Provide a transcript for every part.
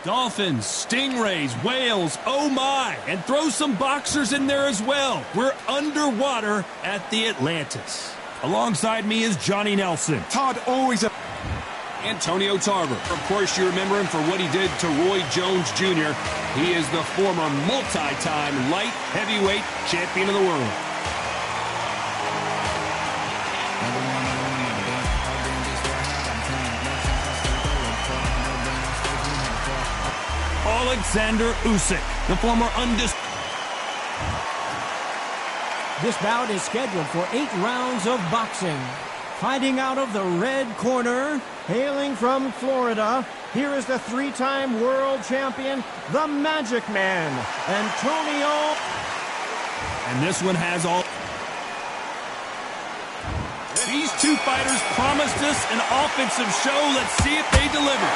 Dolphins, stingrays, whales, oh my, and throw some boxers in there as well. We're underwater at the Atlantis. Alongside me is Johnny Nelson. Todd always a... Antonio Tarver. Of course, you remember him for what he did to Roy Jones Jr. He is the former multi-time light heavyweight champion of the world. Alexander Usyk, the former undisputed. This bout is scheduled for 8 rounds of boxing. Fighting out of the red corner, hailing from Florida, here is the 3-time world champion, the Magic Man, Antonio. And this one has all. These two fighters promised us an offensive show. Let's see if they deliver.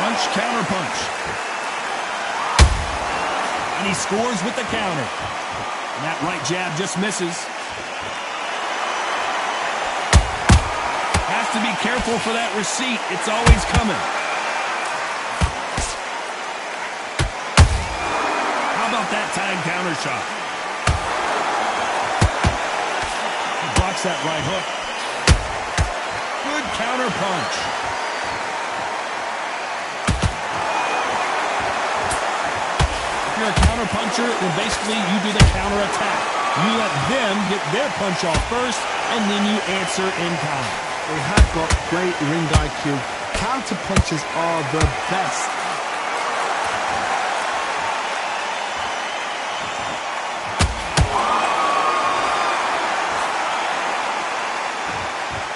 Punch, counter punch. And he scores with the counter. And that right jab just misses. Has to be careful for that receipt. It's always coming. How about that time counter shot? He blocks that right hook. Good counter punch. If you're a counter puncher, then basically you do the counter attack. You let them get their punch off first, and then you answer in kind. They have got great ring IQ. Counter punches are the best.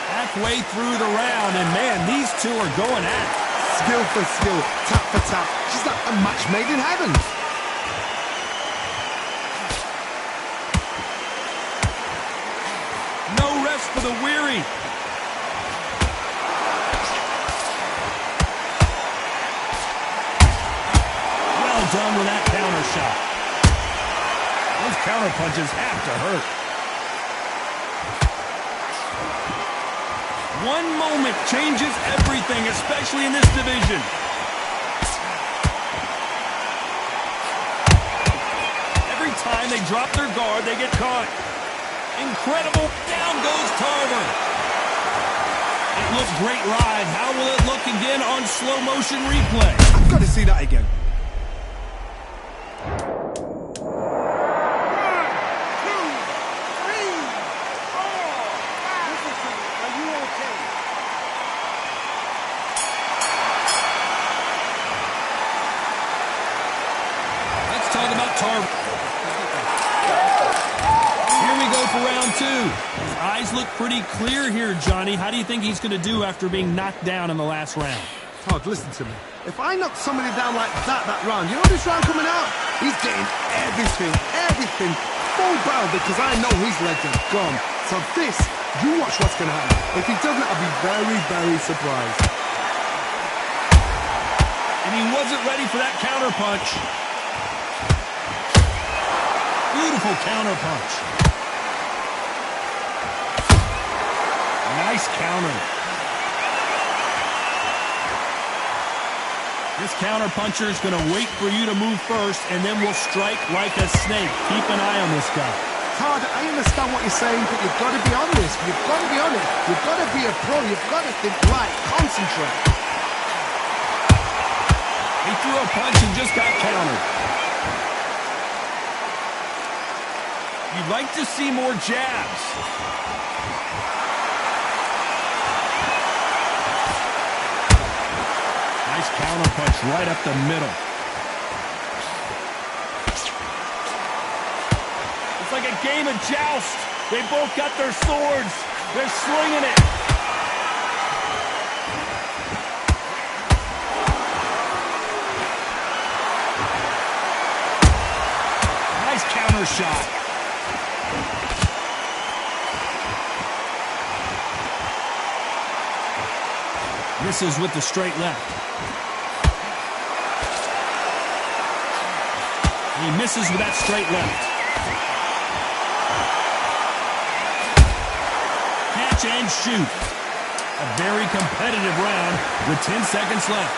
Halfway through the round, and man, these two are going at it. Skill for skill, tap for tap. She's like a match made in heaven. No rest for the weary. Well done with that counter shot. Those counter punches have to hurt. One moment changes everything, especially in this division. Every time they drop their guard, they get caught. Incredible. Down goes Tarver. It looked great live. How will it look again on slow motion replay? I've got to see that again. Talk about Tarver. Here we go for round 2. His eyes look pretty clear here, Johnny. How do you think he's going to do after being knocked down in the last round? Todd, listen to me. If I knock somebody down like that round, you know this round coming out? He's getting everything full barrel because I know his legs are gone. So this, you watch what's going to happen. If he doesn't, I'll be very, very surprised. And he wasn't ready for that counter punch. Beautiful counter punch. Nice counter. This counter puncher is going to wait for you to move first, and then will strike like a snake. Keep an eye on this guy. Todd, I understand what you're saying, but you've got to be honest. You've got to be honest. You've got to be a pro. You've got to think right. Concentrate. He threw a punch and just got countered. You'd like to see more jabs. Nice counter punch right up the middle. It's like a game of joust. They both got their swords. They're slinging it. Nice counter shot. Misses with the straight left. He misses with that straight left. punch and shoot. A very competitive round with 10 seconds left.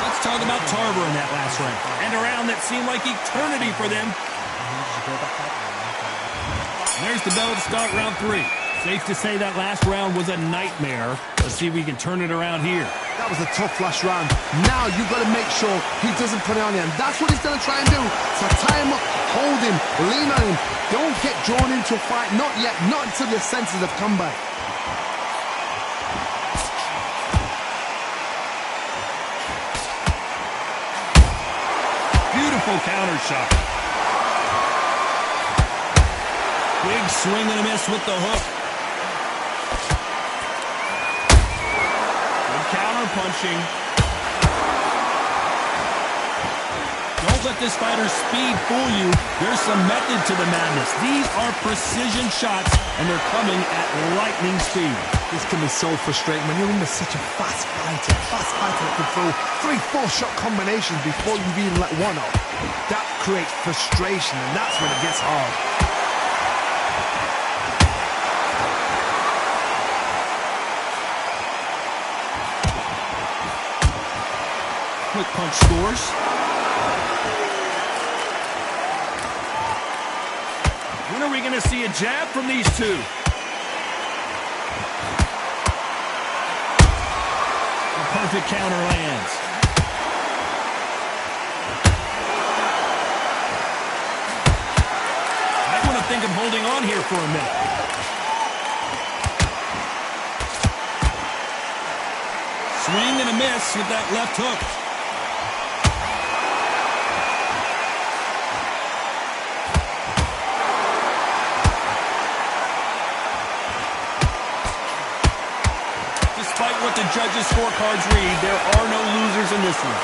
Let's talk about Tarver in that last round. And a round that seemed like eternity for them. There's the bell to start round 3. Safe to say that last round was a nightmare. Let's see if we can turn it around here. That was a tough last round. Now you've got to make sure he doesn't put it on him. That's what he's going to try and do. So tie him up, hold him, lean on him. Don't get drawn into a fight. Not yet. Not until your senses have come back. Beautiful counter shot. Big swing and a miss with the hook. Good counter punching. Don't let this fighter's speed fool you. There's some method to the madness. These are precision shots, and they're coming at lightning speed. This can be so frustrating when you're under such a fast fighter that can throw 3-4 shot combinations before you've even let one off. That creates frustration, and that's when it gets hard. Quick punch scores. When are we going to see a jab from these two? A perfect counter lands. I want to think of holding on here for a minute. Swing and a miss with that left hook. Despite what the judges' scorecards read, there are no losers in this one.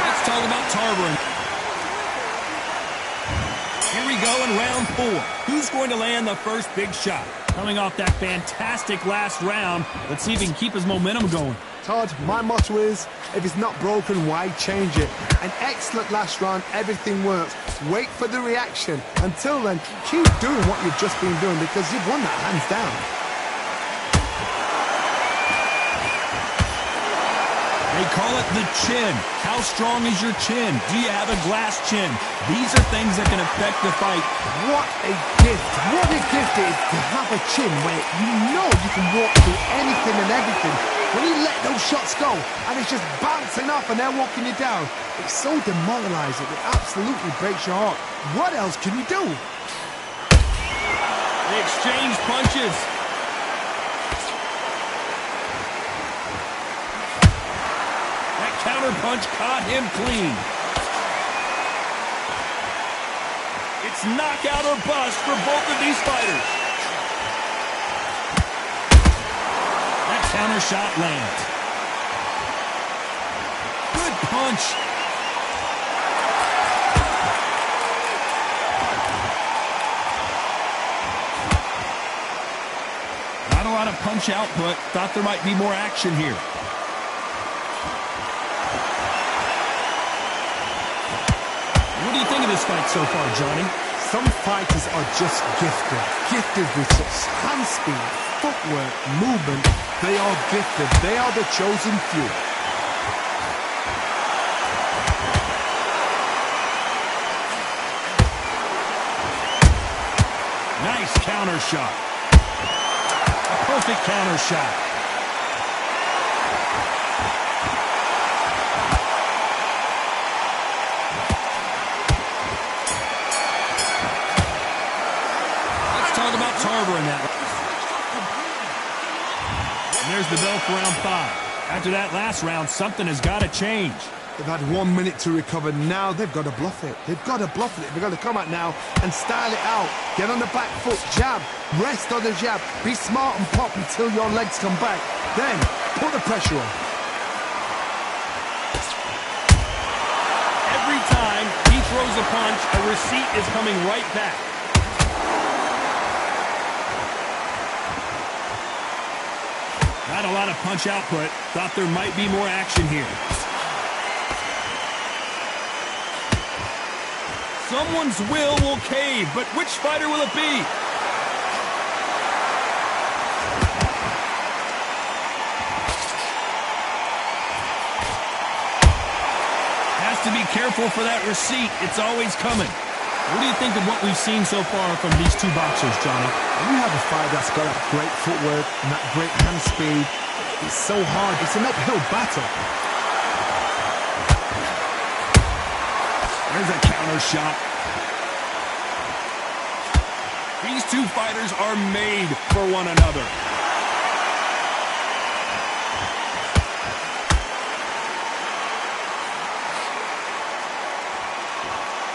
Let's talk about Tarver. Here we go in round 4. Who's going to land the first big shot? Coming off that fantastic last round, let's see if he can keep his momentum going. Todd, my motto is, if it's not broken, why change it? An excellent last round, everything works. Wait for the reaction. Until then, keep doing what you've just been doing because you've won that hands down. They call it the chin. How strong is your chin? Do you have a glass chin? These are things that can affect the fight. What a gift. What a gift it is to have a chin where you know you can walk through anything and everything. When you let those shots go and it's just bouncing off and they're walking you down, it's so demoralizing. It absolutely breaks your heart. What else can you do? They exchange punches. That counter punch caught him clean. It's knockout or bust for both of these fighters. That counter shot lands. Good punch. Not a lot of punch output. Thought there might be more action here. What do you think of this fight so far, Johnny? Some fighters are just gifted. Gifted with such hand speed, footwork, movement. They are gifted. They are the chosen few. Nice counter shot. A perfect counter shot. Let's talk about Tarver in that. And there's the bell for round 5. After that last round, something has got to change. They've had 1 minute to recover. Now they've got to bluff it. They've got to bluff it. They've got to come out now and style it out. Get on the back foot, jab, rest on the jab. Be smart and pop until your legs come back. Then put the pressure on. Every time he throws a punch, a receipt is coming right back. Not a lot of punch output. Thought there might be more action here. Someone's will cave, but which fighter will it be? Has to be careful for that receipt. It's always coming. What do you think of what we've seen so far from these two boxers, Johnny? When you have a fighter that's got that great footwork and that great hand speed, it's so hard. It's an uphill battle. There's a counter shot. These two fighters are made for one another.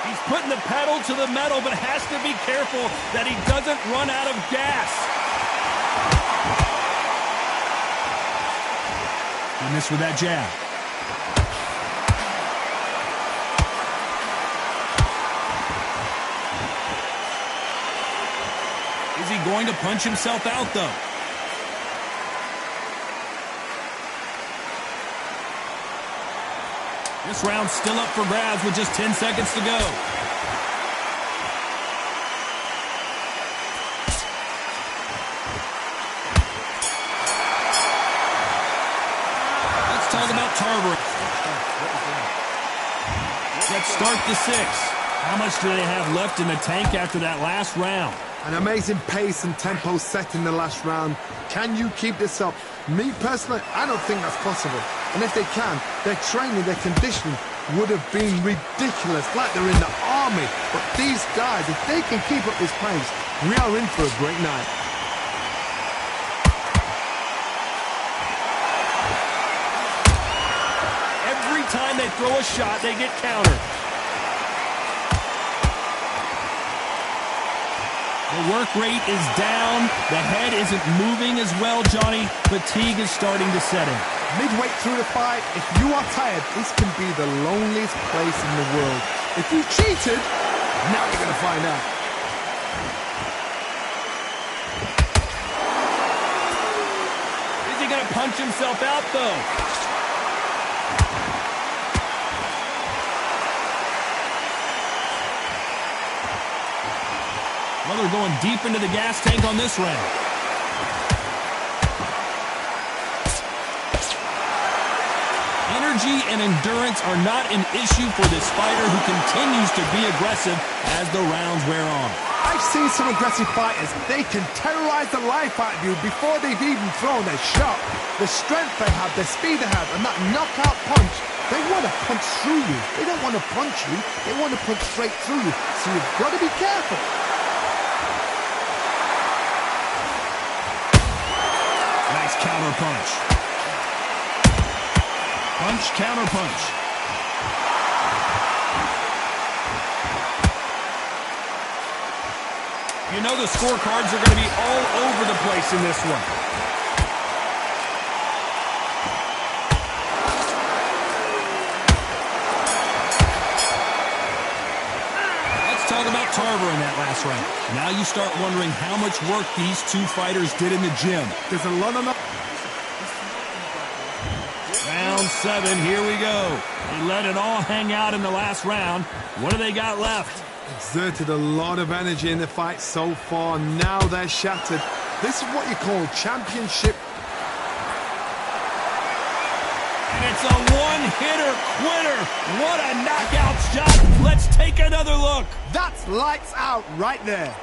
He's putting the pedal to the metal, but has to be careful that he doesn't run out of gas. He missed with that jab. Is he going to punch himself out, though? This round's still up for grabs with just 10 seconds to go. Let's talk about Tarver. Let's start the 6. How much do they have left in the tank after that last round? An amazing pace and tempo set in the last round. Can you keep this up? Me personally, I don't think that's possible. And if they can, their training, their conditioning would have been ridiculous, like they're in the army. But these guys, if they can keep up this pace, we are in for a great night. Every time they throw a shot, they get countered. The work rate is down. The head isn't moving as well, Johnny. Fatigue is starting to set in. Midway through the fight, if you are tired, this can be the loneliest place in the world. If you cheated, now you're going to find out. Is he going to punch himself out, though? Well, they're going deep into the gas tank on this round. Energy and endurance are not an issue for this fighter who continues to be aggressive as the rounds wear on. I've seen some aggressive fighters. They can terrorize the life out of you before they've even thrown a shot. The strength they have, the speed they have, and that knockout punch, they want to punch through you. They don't want to punch you. They want to punch straight through you. So you've got to be careful. Nice counter punch. Punch, counter punch. You know the scorecards are going to be all over the place in this one. Let's talk about Tarver in that last round. Now you start wondering how much work these two fighters did in the gym. There's a lot of... Round 7, here we go. They let it all hang out in the last round. What do they got left? Exerted a lot of energy in the fight so far. Now they're shattered. This is what you call championship. And it's a one-hitter quitter. What a knockout shot. Let's take another look. That's lights out right there.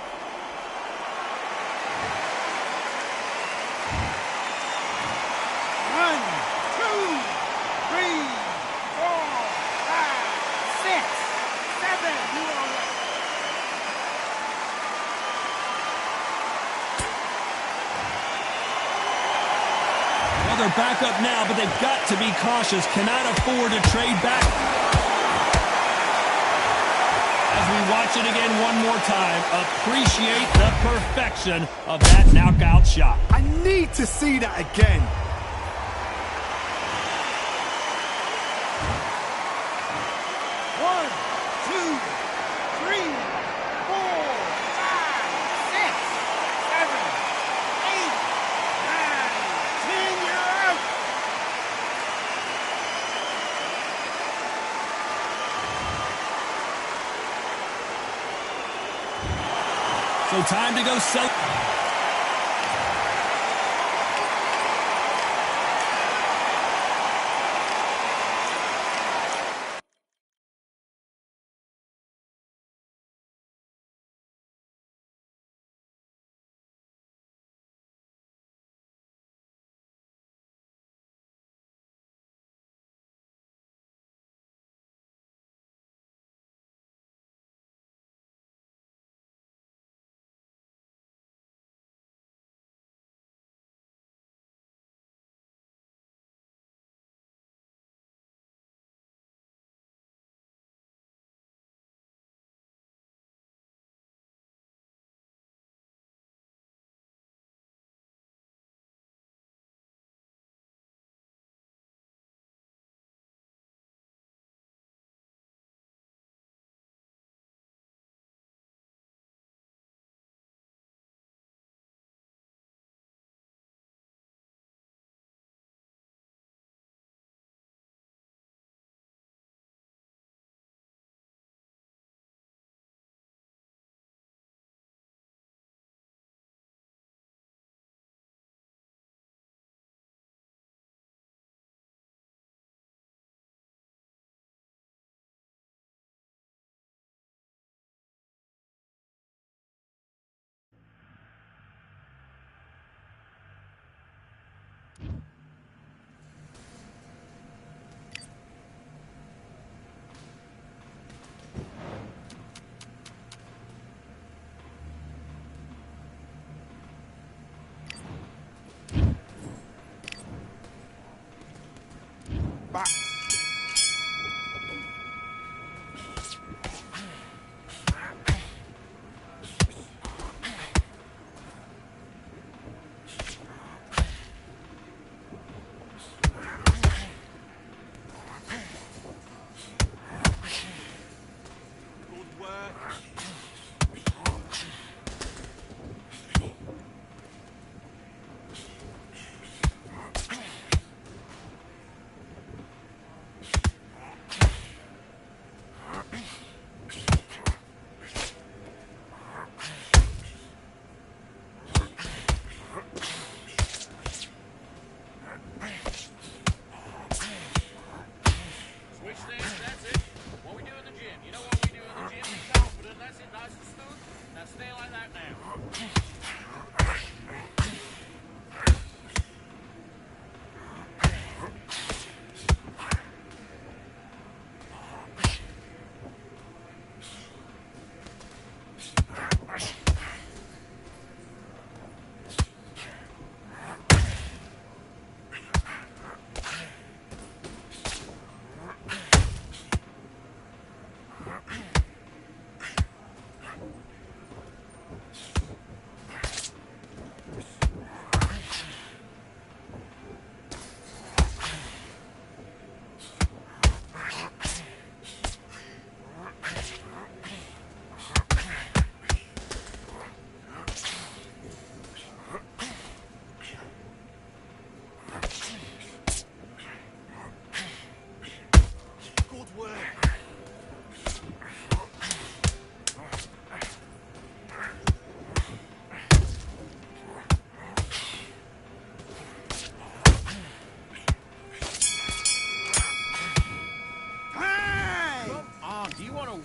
They're back up now, but they've got to be cautious. Cannot afford to trade back. As we watch it again one more time, appreciate the perfection of that knockout shot. I need to see that again. So time to go sell.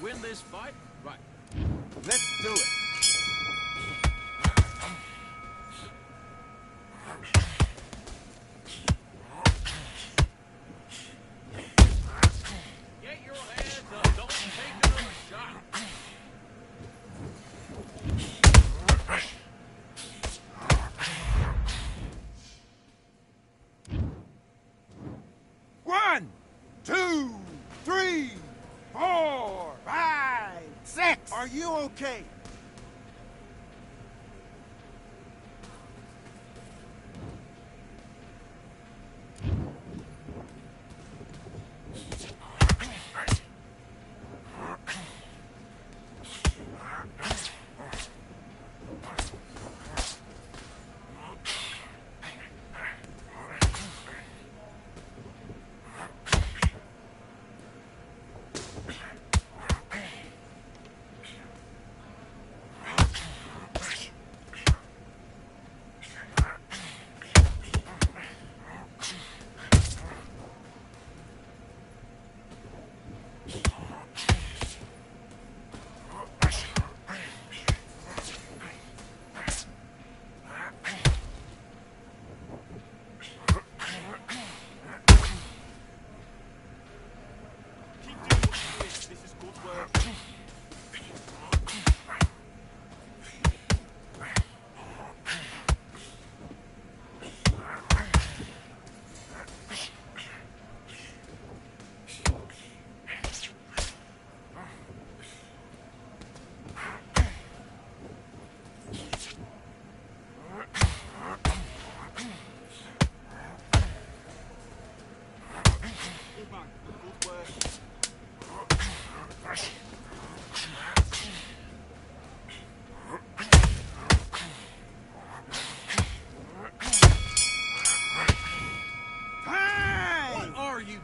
win this fight? Right. Let's do it. Get your hands up. Don't take another shot. One, two, three, 4, 5, 6. Are you okay?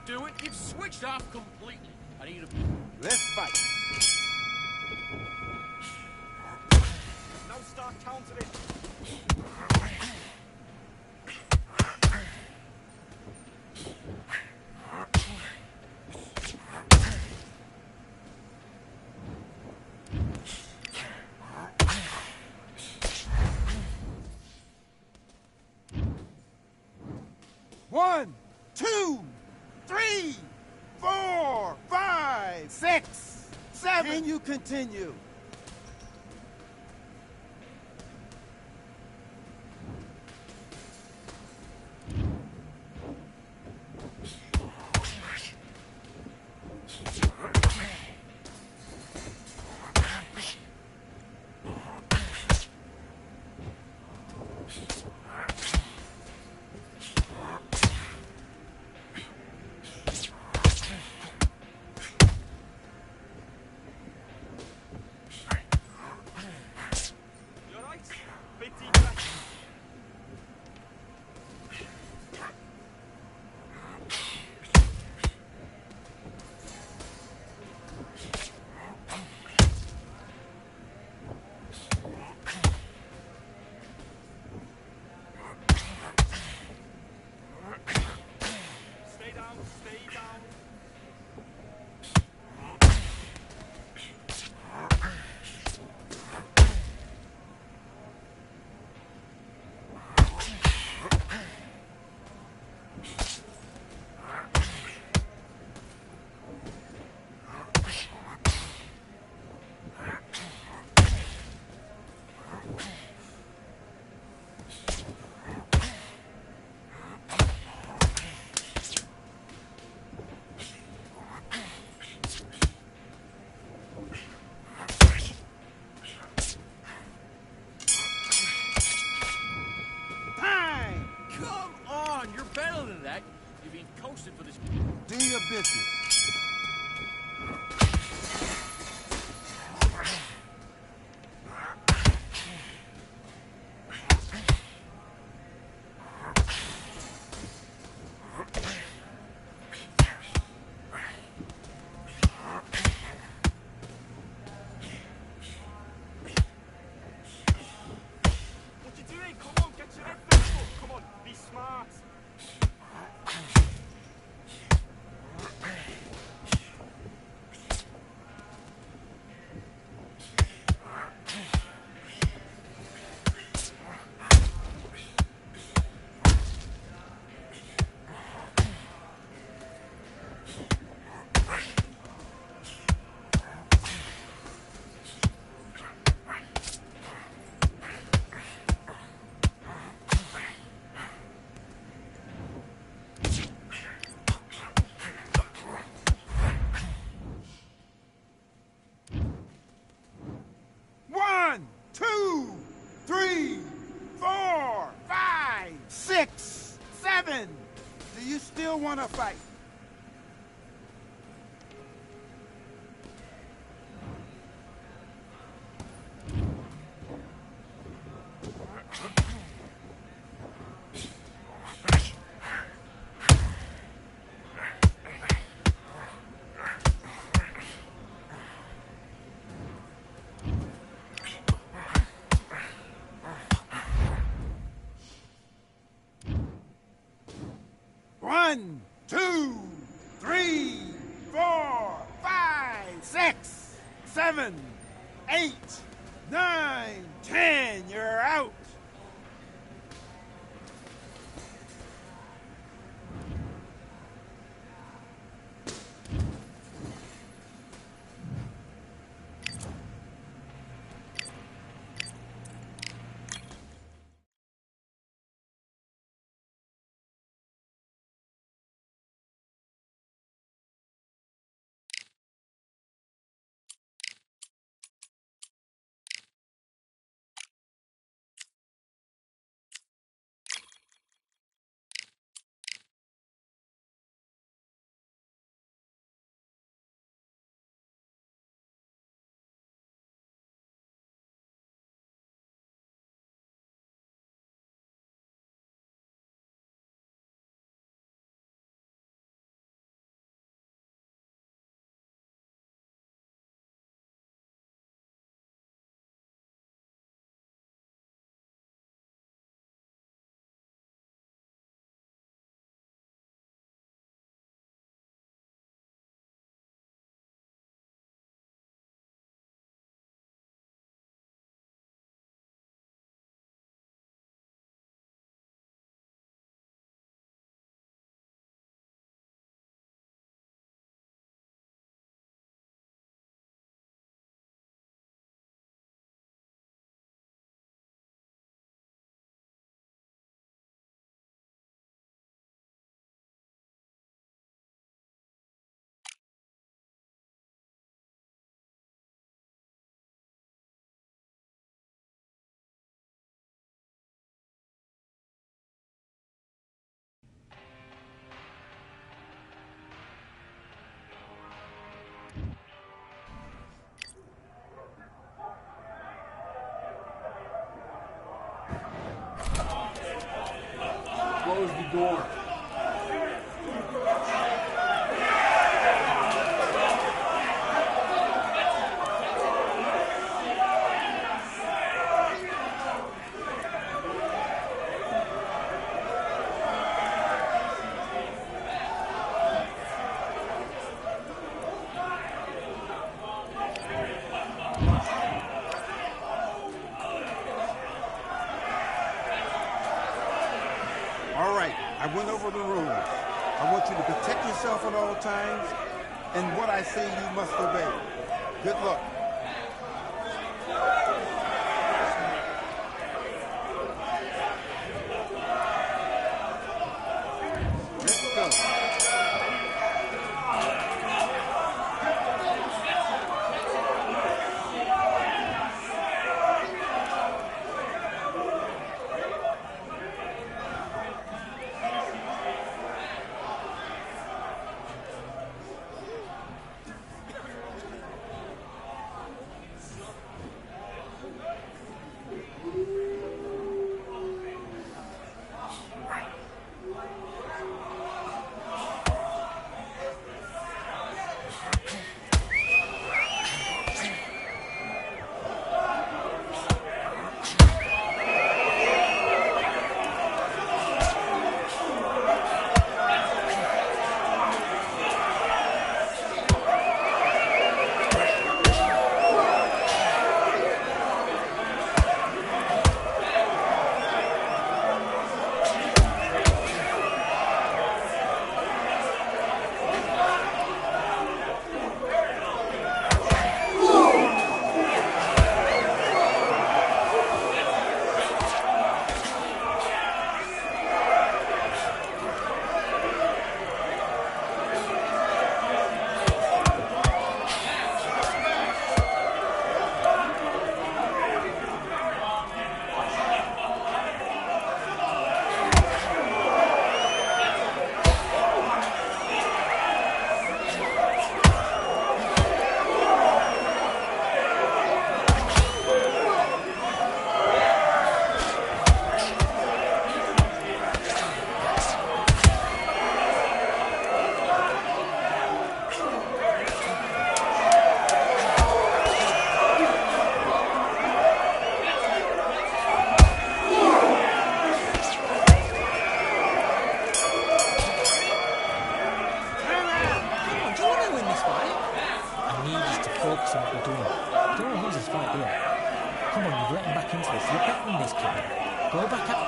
Doing? You've switched off completely. I need a... Let's fight. No start counting it. One, two, 3, 4, 5, 6, 7. Can you continue? For this. Do your business. What you doing? Come on, get your head fixed up. Come on, be smart. One, two, 3, 4, 5, 6, 7. Do you still want to fight? One, two, 6, 7, 8, 9, 10. You're out. Close the door. All right, I went over the rules. I want you to protect yourself at all times, and what I say you must obey. Good luck. Let's go. yourself you're doing. You don't want to lose this fight, do you? Come on, you've let him back into this. You're better than this, kid. Go back out.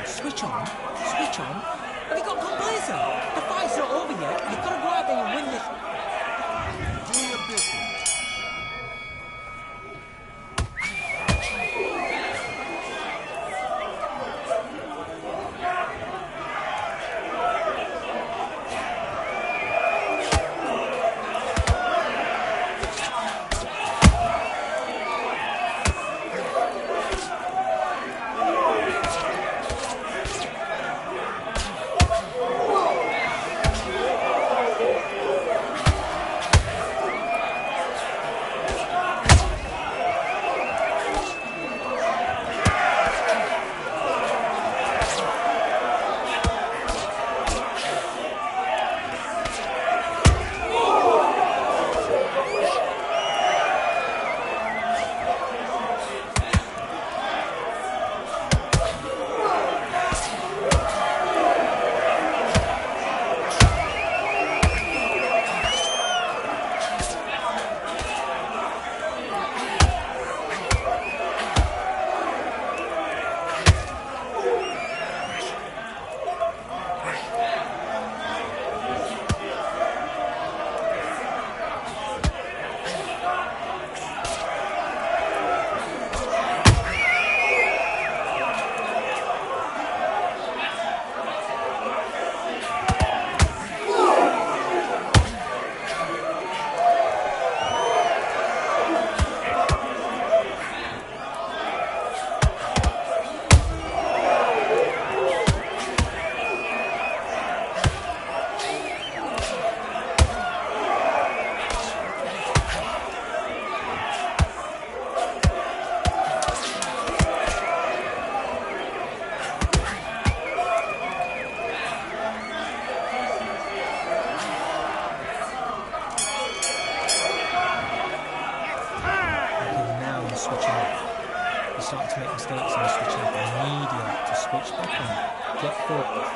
Switch on. Switch on. Have you got complacent? The fight's not over yet. You've got to go out there and win this. Do your business. Starting to make mistakes and switching off immediately to switch back on. Get forward.